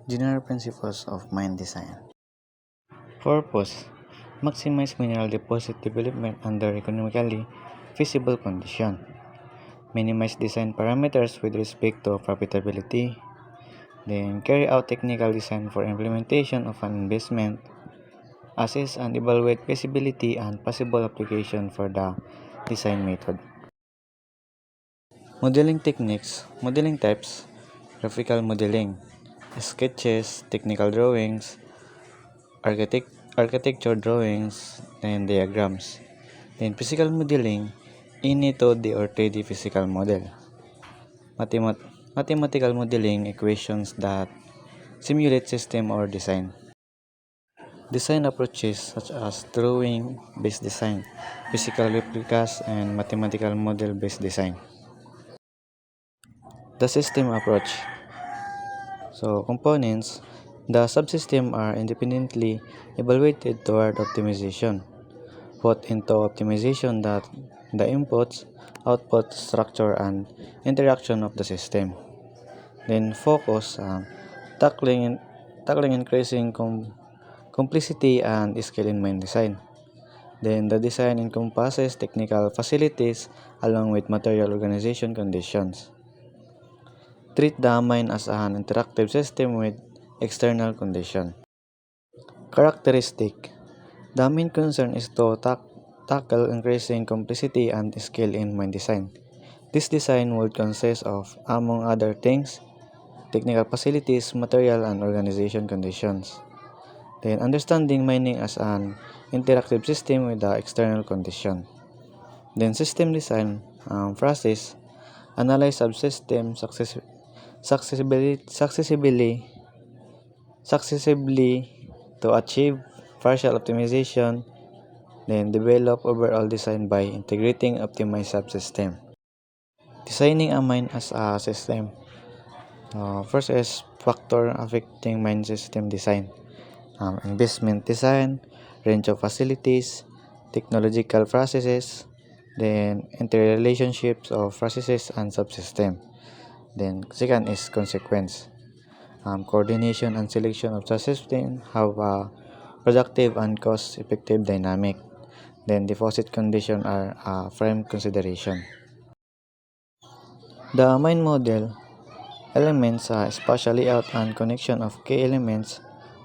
General principles of mine design. Purpose: maximize mineral deposit development under economically feasible condition. Minimize design parameters with respect to profitability. Then carry out technical design for implementation of an investment. Assess and evaluate feasibility and possible application for the design method. Modeling techniques, modeling types, graphical modeling, sketches, technical drawings, architecture drawings, and diagrams. Then physical modeling, any 2D or 3D physical model. Mathematical modeling, equations that simulate system or design. Design approaches such as drawing-based design, physical replicas, and mathematical model-based design. The system approach. Components. The subsystems are independently evaluated toward optimization. Put into optimization that the inputs, output structure, and interaction of the system. Then focus tackling increasing complexity and scale in mine design. Then the design encompasses technical facilities along with material organization conditions. Treat the mine as an interactive system with external conditions. Characteristic. The main concern is to tackle increasing complexity and scale in mine design. This design would consist of, among other things, technical facilities, material, and organization conditions. Then understanding mining as an interactive system with the external condition. Then system design process, analyze subsystem successively to achieve partial optimization, then develop overall design by integrating optimized subsystem. Designing a mine as a system. First is factor affecting mine system design. Investment design, range of facilities, technological processes, then interrelationships of processes and subsystem. Then second is consequence. Coordination and selection of subsystem have a productive and cost-effective dynamic. Then deposit condition are a prime consideration. The mine model elements spatial layout and connection of key elements,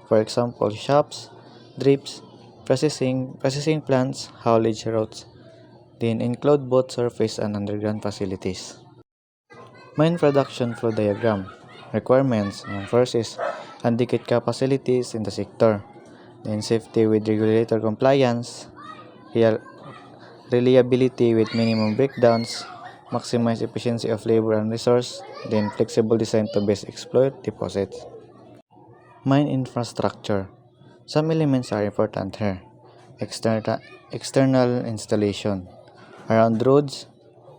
for example shafts, drifts, processing plants, haulage routes, then include both surface and underground facilities. Mine production flow diagram. Requirements. First is indicate facilities in the sector. Then safety with regulator compliance, reliability with minimum breakdowns, maximize efficiency of labor and resource, then flexible design to best exploit deposits. Mine infrastructure. Some elements are important here. External installation around roads,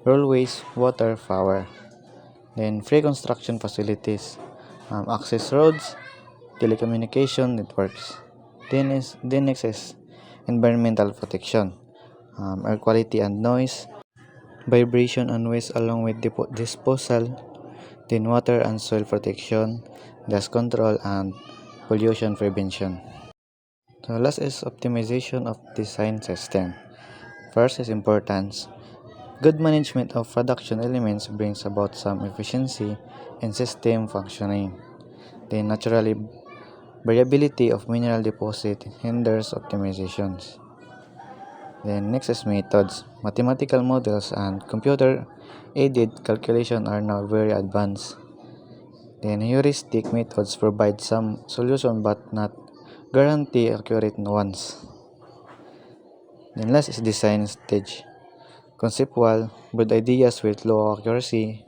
railways, water, power. Then pre-construction facilities, access roads, telecommunication networks. Then next is environmental protection, air quality and noise, vibration and waste along with disposal, then water and soil protection, dust control, and pollution prevention. So last is optimization of design system. First is importance. Good management of production elements brings about some efficiency in system functioning. Then naturally, variability of mineral deposit hinders optimizations. Then next is methods. Mathematical models and computer-aided calculation are now very advanced. Then heuristic methods provide some solution but not guarantee accurate ones. Then last is design stage. Conceptual, good ideas with low accuracy.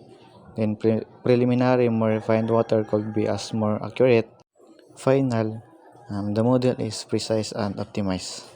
Then preliminary, more refined water could be as more accurate. Final, the model is precise and optimized.